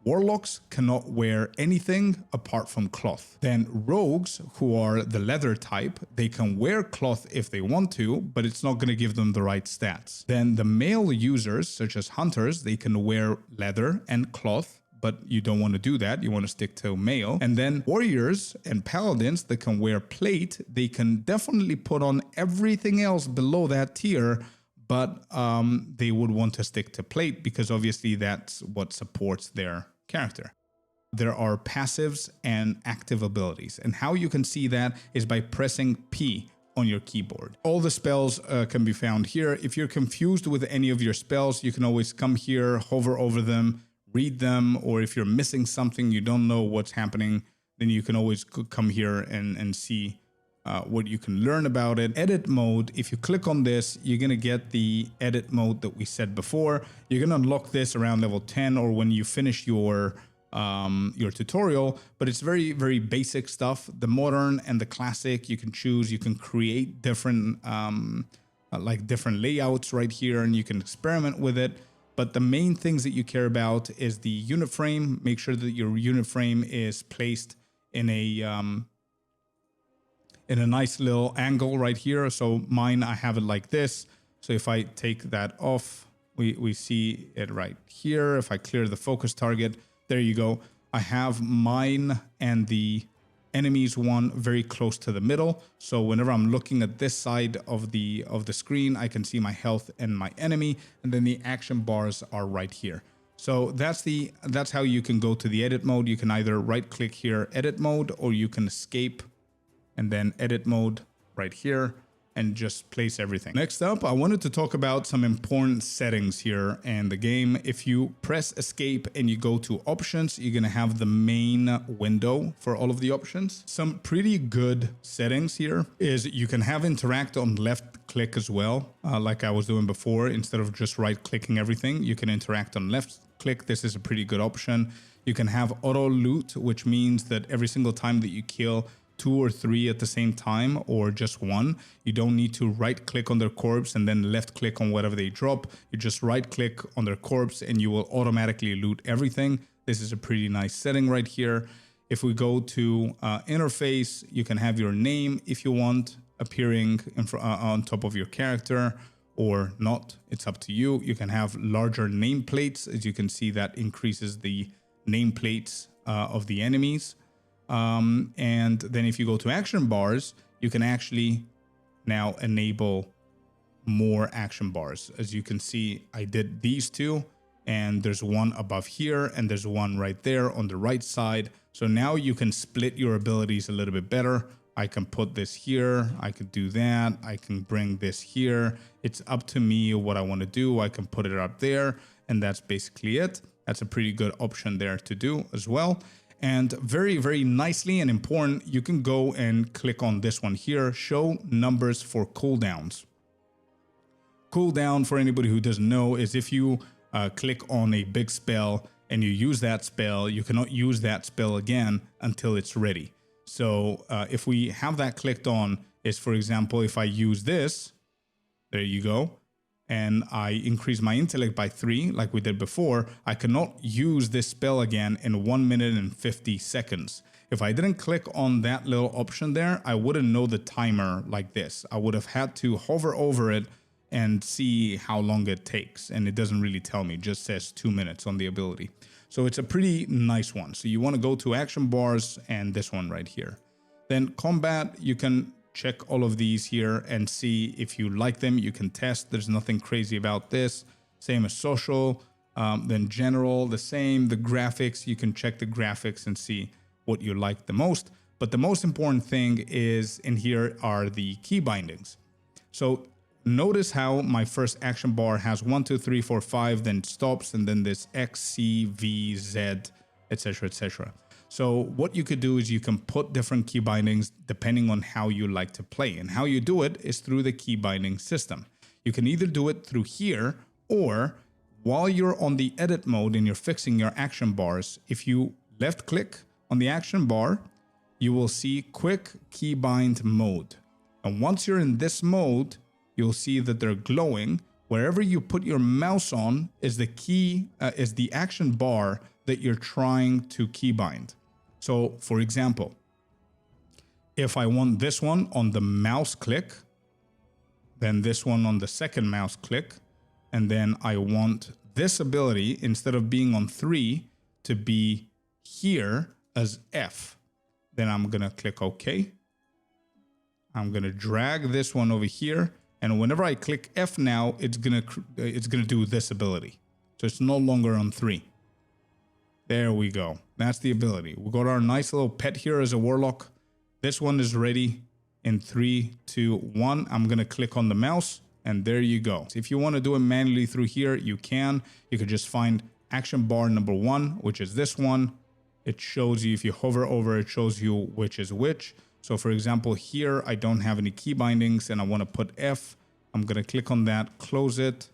warlocks cannot wear anything apart from cloth. Then rogues, who are the leather type, they can wear cloth if they want to, but it's not going to give them the right stats. Then the male users, such as hunters, they can wear leather and cloth, but you don't want to do that. You want to stick to mail. And then warriors and paladins that can wear plate, they can definitely put on everything else below that tier, but they would want to stick to plate because obviously that's what supports their character. There are passives and active abilities, and how you can see that is by pressing P on your keyboard. All the spells can be found here. If you're confused with any of your spells, you can always come here, hover over them, read them, or if you're missing something, you don't know what's happening, then you can always come here and see what you can learn about it. Edit mode, if you click on this, you're gonna get the edit mode that we said before. You're gonna unlock this around level 10 or when you finish your tutorial, but it's very, very basic stuff. The modern and the classic, you can choose, you can create different like different layouts right here, and you can experiment with it. But the main things that you care about is the unit frame. Make sure that your unit frame is placed in a nice little angle right here. So mine, I have it like this. So if I take that off, we see it right here. If I clear the focus target, there you go. I have mine and the enemies one very close to the middle. So whenever I'm looking at this side of the screen, I can see my health and my enemy, and then the action bars are right here. So that's how you can go to the edit mode. You can either right click here, edit mode, or you can escape and then edit mode right here and just place everything. Next up, I wanted to talk about some important settings here in the game. If you press escape and you go to options, you're gonna have the main window for all of the options. Some pretty good settings here is you can have interact on left click as well, like I was doing before. Instead of just right clicking everything, you can interact on left click. This is a pretty good option. You can have auto loot, which means that every single time that you kill 2 or 3 at the same time, or just one, you don't need to right click on their corpse and then left click on whatever they drop. You just right click on their corpse and you will automatically loot everything. This is a pretty nice setting right here. If we go to interface, you can have your name if you want appearing on top of your character or not. It's up to you. You can have larger nameplates. As you can see, that increases the nameplates of the enemies. And then if you go to action bars, you can actually now enable more action bars. As you can see, I did these two, and there's one above here and there's one right there on the right side. So now you can split your abilities a little bit better. I can put this here, I could do that, I can bring this here. It's up to me what I want to do. I can put it up there, and that's basically it. That's a pretty good option there to do as well. And very, very nicely and important, you can go and click on this one here, show numbers for cooldowns. Cooldown, for anybody who doesn't know, is if you click on a big spell and you use that spell, you cannot use that spell again until it's ready. So if we have that clicked on, is for example, if I use this, there you go, and I increase my intellect by 3, like we did before, I cannot use this spell again in 1 minute and 50 seconds. If I didn't click on that little option there, I wouldn't know the timer like this. I would have had to hover over it and see how long it takes. And it doesn't really tell me, it just says 2 minutes on the ability. So it's a pretty nice one. So you want to go to action bars and this one right here. Then combat, you can check all of these here and see if you like them. You can test. There's nothing crazy about this. Same as social. Then general, the same. The graphics, you can check the graphics and see what you like the most. But the most important thing is in here are the key bindings. So notice how my first action bar has 1, 2, 3, 4, 5, then stops, and then this X, C, V, Z, etc., etc. So what you could do is you can put different key bindings depending on how you like to play. And how you do it is through the key binding system. You can either do it through here, or while you're on the edit mode and you're fixing your action bars, if you left click on the action bar, you will see quick keybind mode. And once you're in this mode, you'll see that they're glowing. Wherever you put your mouse on is the key, is the action bar that you're trying to keybind. So for example, if I want this one on the mouse click, then this one on the second mouse click, and then I want this ability, instead of being on 3, to be here as F, then I'm gonna click OK. I'm gonna drag this one over here, And whenever I click F now, it's gonna do this ability. So it's no longer on 3. There we go. That's the ability. We got our nice little pet here as a warlock. This one is ready in 3, 2, 1. I'm gonna click on the mouse, and there you go. So if you want to do it manually through here, you can. You could just find action bar number 1, which is this one. It shows you, if you hover over, it shows you which is which. So for example, here I don't have any key bindings and I want to put F. I'm going to click on that, close it,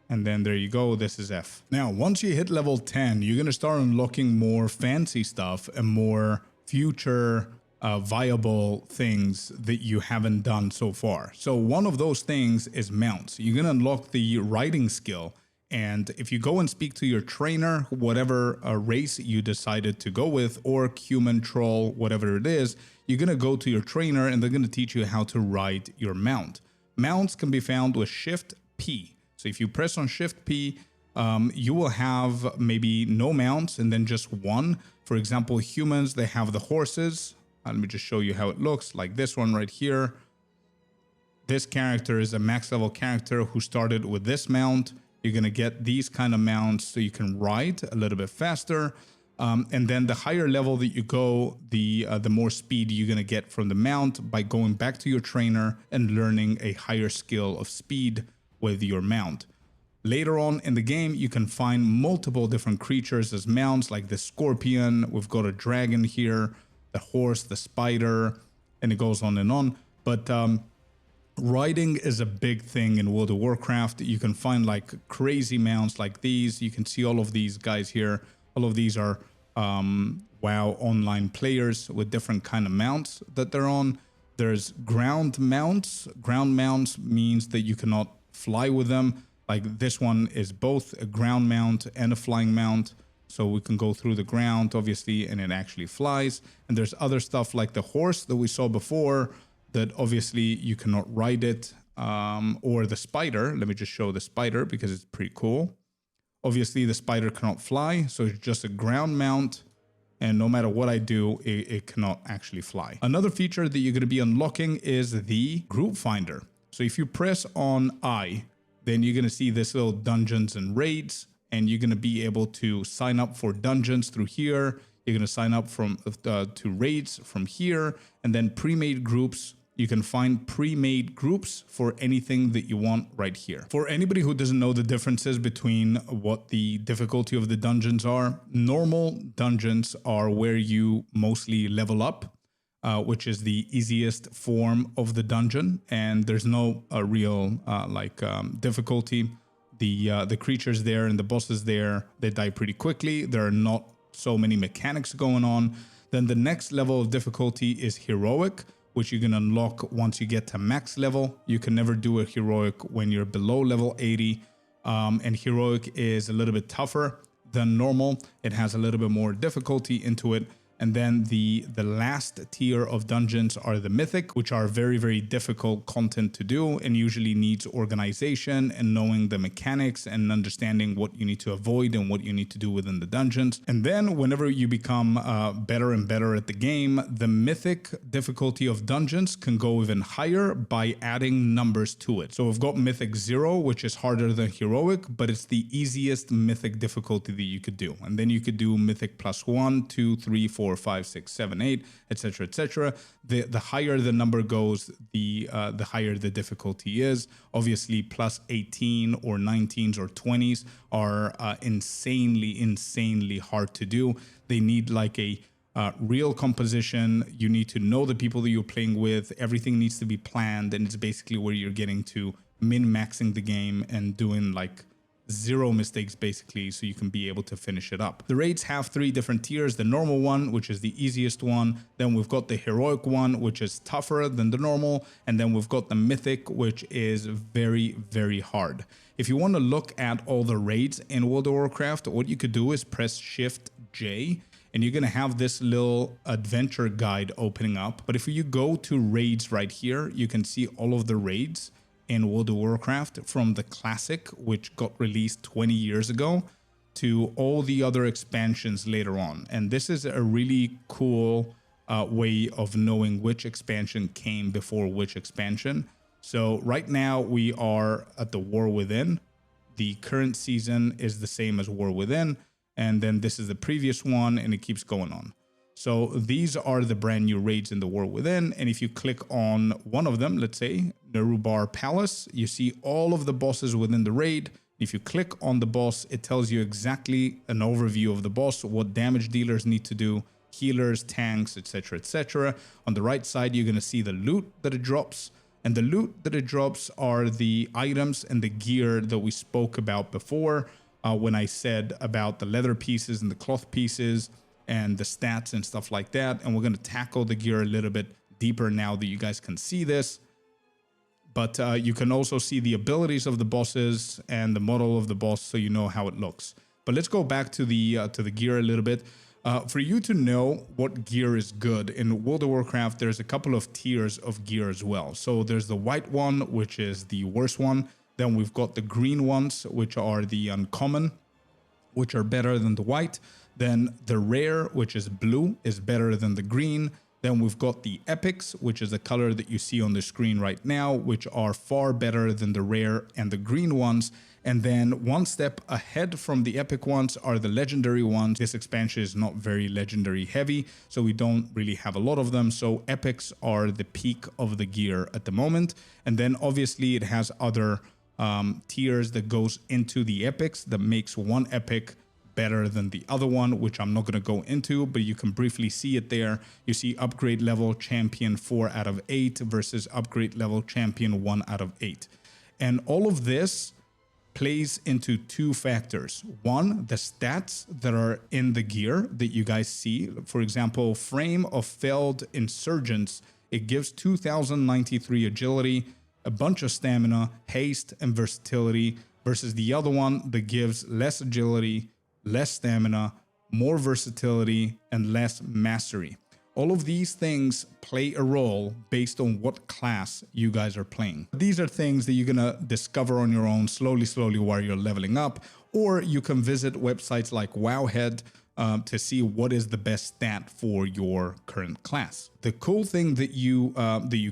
and then there you go. This is F. Now, once you hit level 10, you're going to start unlocking more fancy stuff and more future viable things that you haven't done so far. So one of those things is mounts. You're going to unlock the riding skill. And if you go and speak to your trainer, whatever race you decided to go with, orc, human, troll, whatever it is, you're going to go to your trainer and they're going to teach you how to ride your mount. Mounts can be found with Shift P. So if you press on Shift P, you will have maybe no mounts and then just one. For example, humans, they have the horses. Let me just show you how it looks, like this one right here. This character is a max level character who started with this mount. You're going to get these kind of mounts so you can ride a little bit faster. And then the higher level that you go, the more speed you're going to get from the mount by going back to your trainer and learning a higher skill of speed with your mount. Later on in the game, you can find multiple different creatures as mounts, like the scorpion. We've got a dragon here, the horse, the spider, and it goes on and on. But riding is a big thing in World of Warcraft. You can find like crazy mounts like these. You can see all of these guys here. All of these are WoW online players with different kind of mounts that they're on. There's ground mounts. Ground mounts means that you cannot fly with them. Like this one is both a ground mount and a flying mount. So we can go through the ground, obviously, and it actually flies. And there's other stuff like the horse that we saw before, that obviously you cannot ride it, or the spider. Let me just show the spider because it's pretty cool. Obviously the spider cannot fly, so it's just a ground mount, and no matter what I do, it cannot actually fly. Another feature that you're going to be unlocking is the group finder. So if you press on I, then you're going to see this little dungeons and raids, and you're going to be able to sign up for dungeons through here. You're going to sign up to raids from here, and then pre-made groups. You can find pre-made groups for anything that you want right here. For anybody who doesn't know the differences between what the difficulty of the dungeons are, normal dungeons are where you mostly level up, which is the easiest form of the dungeon, and there's no real difficulty. The creatures there and the bosses there, they die pretty quickly. There are not so many mechanics going on. Then the next level of difficulty is heroic, which you can unlock once you get to max level. You can never do a heroic when you're below level 80. And heroic is a little bit tougher than normal. It has a little bit more difficulty into it. And then the last tier of dungeons are the mythic, which are very, very difficult content to do and usually needs organization and knowing the mechanics and understanding what you need to avoid and what you need to do within the dungeons. And then whenever you become better and better at the game, the mythic difficulty of dungeons can go even higher by adding numbers to it. So we've got mythic 0, which is harder than heroic, but it's the easiest mythic difficulty that you could do. And then you could do mythic +1, 2, 3, 4, 5, 6, 7, 8, etc., etc. The higher the number goes, the higher the difficulty is. Obviously, +18 or 19s or 20s are insanely hard to do. They need like a real composition. You need to know the people that you're playing with. Everything needs to be planned, and it's basically where you're getting to min-maxing the game and doing like 0 mistakes basically, so you can be able to finish it up. The raids have 3 different tiers. The normal one, which is the easiest one. Then we've got the heroic one, which is tougher than the normal. And then we've got the mythic, which is very, very hard. If you want to look at all the raids in World of Warcraft, what you could do is press Shift J, and you're going to have this little adventure guide opening up. But if you go to raids right here, you can see all of the raids in World of Warcraft, from the classic, which got released 20 years ago, to all the other expansions later on. And this is a really cool way of knowing which expansion came before which expansion. So right now we are at the War Within. The current season is the same as War Within, and then this is the previous one, and it keeps going on. So these are the brand new raids in the War Within, and if you click on one of them, let's say Nerubar Palace, you see all of the bosses within the raid. If you click on the boss, it tells you exactly an overview of the boss, what damage dealers need to do, healers, tanks, etc., etc. On the right side, you're going to see the loot that it drops. And the loot that it drops are the items and the gear that we spoke about before when I said about the leather pieces and the cloth pieces and the stats and stuff like that. And we're going to tackle the gear a little bit deeper now that you guys can see this. But you can also see the abilities of the bosses and the model of the boss, so you know how it looks. But let's go back to the gear a little bit. For you to know what gear is good, in World of Warcraft, there's a couple of tiers of gear as well. So there's the white one, which is the worst one. Then we've got the green ones, which are the uncommon, which are better than the white. Then the rare, which is blue, is better than the green. Then we've got the epics, which is the color that you see on the screen right now, which are far better than the rare and the green ones. And then one step ahead from the epic ones are the legendary ones. This expansion is not very legendary heavy, so we don't really have a lot of them. So epics are the peak of the gear at the moment. And then obviously it has other tiers that goes into the epics that makes one epic better than the other one, which I'm not going to go into, but you can briefly see it there. You see upgrade level champion 4 out of 8 versus upgrade level champion 1 out of 8. And all of this plays into two factors. One, the stats that are in the gear that you guys see. For example, frame of failed insurgents, it gives 2093 agility, a bunch of stamina, haste, and versatility, versus the other one that gives less agility, less stamina, more versatility, and less mastery. All of these things play a role based on what class you guys are playing. These are things that you're gonna discover on your own slowly while you're leveling up, or you can visit websites like Wowhead to see what is the best stat for your current class. The cool thing that you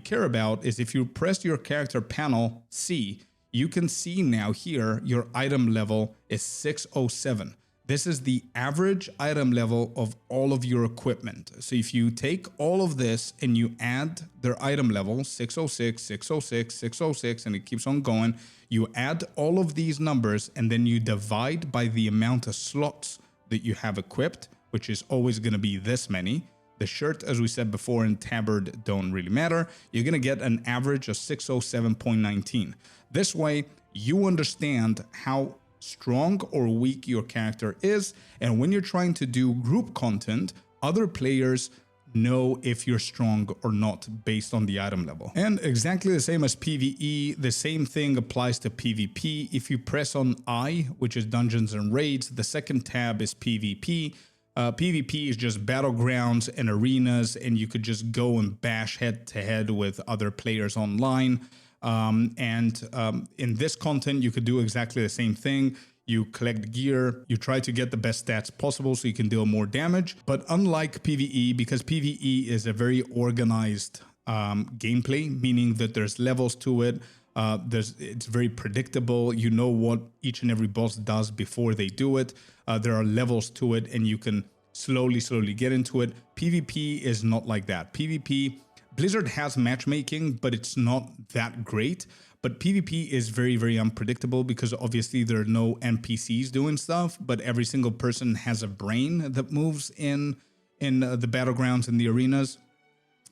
care about is if you press your character panel C, you can see now here your item level is 607. This is the average item level of all of your equipment. So if you take all of this and you add their item level, 606, 606, 606, and it keeps on going, you add all of these numbers and then you divide by the amount of slots that you have equipped, which is always going to be this many. The shirt, as we said before, and tabard don't really matter. You're going to get an average of 607.19. This way, you understand how strong or weak your character is, and when you're trying to do group content, other players know if you're strong or not based on the item level. And exactly the same as PvE, the same thing applies to PvP. If you press on I, which is Dungeons and Raids, the second tab is PvP. PvP is just battlegrounds and arenas, and you could just go and bash head to head with other players online. In this content, you could do exactly the same thing. You collect gear, you try to get the best stats possible so you can deal more damage. But unlike PvE, because PvE is a very organized gameplay, meaning that there's levels to it, it's very predictable. You know what each and every boss does before they do it. There are levels to it, and you can slowly get into it. PvP is not like that. PvP, Blizzard has matchmaking, but it's not that great. But PvP is very unpredictable because obviously there are no NPCs doing stuff, but every single person has a brain that moves in the battlegrounds and the arenas.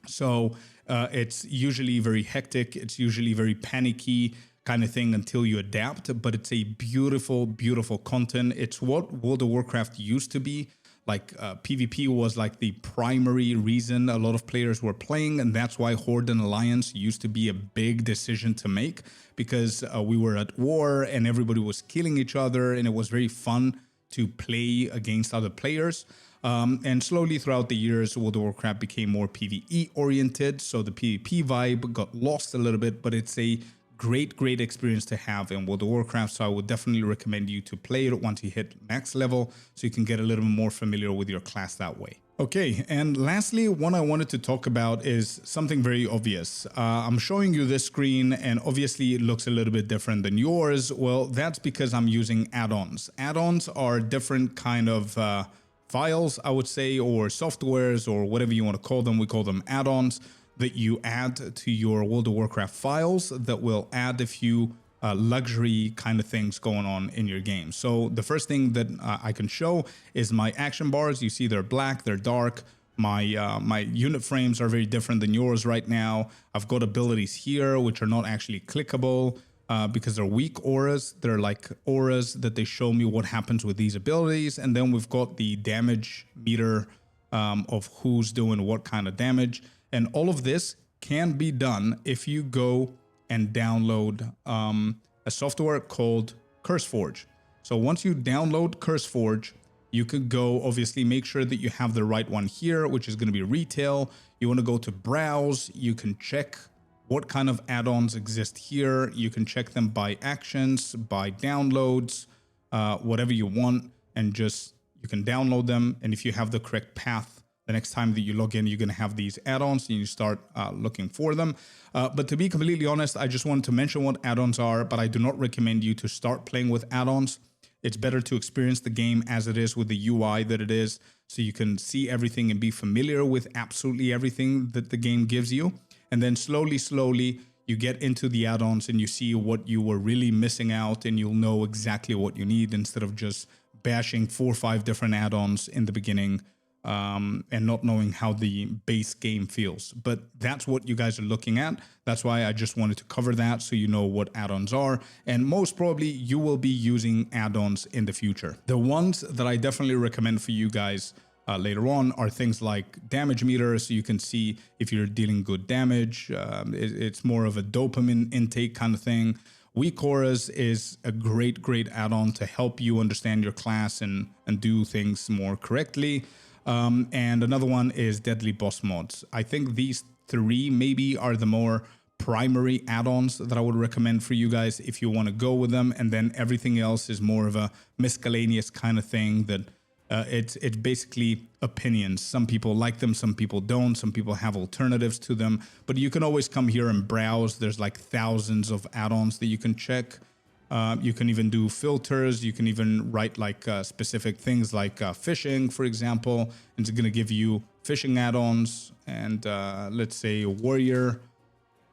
So it's usually very hectic. It's usually very panicky kind of thing until you adapt. But it's a beautiful content. It's what World of Warcraft used to be. Like PvP was like the primary reason a lot of players were playing, and that's why Horde and Alliance used to be a big decision to make, because we were at war and everybody was killing each other, and it was very fun to play against other players. And slowly throughout the years, World of Warcraft became more PvE oriented, so the PvP vibe got lost a little bit, but it's a great experience to have in World of Warcraft. So I would definitely recommend you to play it once you hit max level so you can get a little more familiar with your class that way. Okay, and lastly, what I wanted to talk about is something very obvious. I'm showing you this screen and obviously it looks a little bit different than yours. Well, that's because I'm using add-ons. Add-ons are different kind of files, I would say, or softwares or whatever you want to call them. We call them add-ons that you add to your World of Warcraft files that will add a few luxury kind of things going on in your game. So the first thing that I can show is my action bars. You see they're black, they're dark. My unit frames are very different than yours right now. I've got abilities here which are not actually clickable because they're weak auras. They're like auras that they show me what happens with these abilities. And then we've got the damage meter of who's doing what kind of damage. And all of this can be done if you go and download a software called CurseForge. So once you download CurseForge, you could go, obviously make sure that you have the right one here, which is going to be retail. You want to go to browse. You can check what kind of add-ons exist here. You can check them by actions, by downloads, whatever you want, and just you can download them. And if you have the correct path, the next time that you log in, you're going to have these add-ons and you start looking for them. But to be completely honest, I just wanted to mention what add-ons are, but I do not recommend you to start playing with add-ons. It's better to experience the game as it is with the UI that it is, so you can see everything and be familiar with absolutely everything that the game gives you. And then slowly, you get into the add-ons and you see what you were really missing out, and you'll know exactly what you need instead of just bashing 4 or 5 different add-ons in the beginning. And not knowing how the base game feels. But that's what you guys are looking at. That's why I just wanted to cover that so you know what add-ons are. And most probably you will be using add-ons in the future. The ones that I definitely recommend for you guys later on are things like damage meter, so you can see if you're dealing good damage. It's more of a dopamine intake kind of thing. Weak auras is a great add-on to help you understand your class and do things more correctly. And another one is deadly boss mods. I think these 3 maybe are the more primary add-ons that I would recommend for you guys if you want to go with them. And then everything else is more of a miscellaneous kind of thing that it's basically opinions. Some people like them, some people don't, some people have alternatives to them. But you can always come here and browse. There's like thousands of add-ons that you can check. You can even do filters. You can even write like specific things like fishing, for example. And it's going to give you fishing add-ons. And let's say warrior.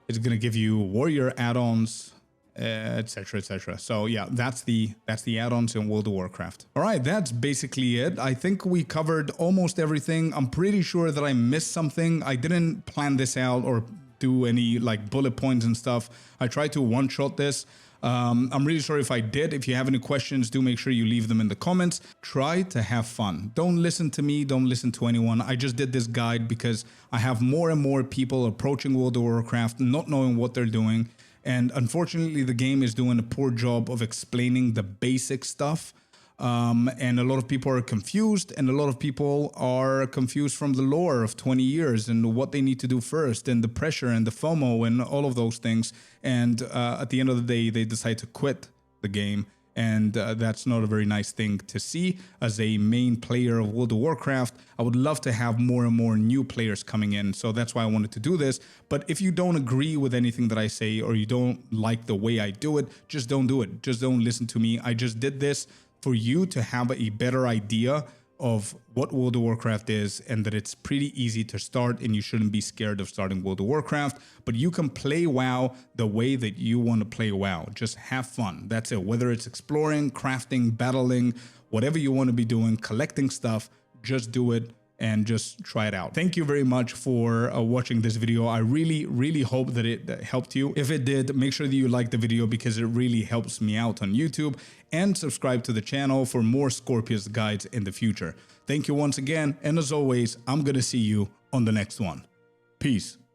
It's going to give you warrior add-ons, etc., etc. So yeah, that's the add-ons in World of Warcraft. All right, that's basically it. I think we covered almost everything. I'm pretty sure that I missed something. I didn't plan this out or do any like bullet points and stuff. I tried to one-shot this. I'm really sorry if I did. If you have any questions, do make sure you leave them in the comments. Try to have fun. Don't listen to me. Don't listen to anyone. I just did this guide because I have more and more people approaching World of Warcraft, not knowing what they're doing. And unfortunately, the game is doing a poor job of explaining the basic stuff. And a lot of people are confused, and a lot of people are confused from the lore of 20 years and what they need to do first, and the pressure and the FOMO and all of those things. And at the end of the day, they decide to quit the game. And that's not a very nice thing to see. As a main player of World of Warcraft, I would love to have more and more new players coming in. So that's why I wanted to do this. But if you don't agree with anything that I say, or you don't like the way I do it, just don't do it. Just don't listen to me. I just did this for you to have a better idea of what World of Warcraft is, and that it's pretty easy to start, and you shouldn't be scared of starting World of Warcraft. But you can play WoW the way that you want to play WoW. Just have fun. That's it. Whether it's exploring, crafting, battling, whatever you want to be doing, collecting stuff, just do it and just try it out. Thank you very much for watching this video. I really hope that it helped you. If it did, make sure that you like the video because it really helps me out on YouTube, and subscribe to the channel for more Scorpius guides in the future. Thank you once again, and as always, I'm gonna see you on the next one. Peace.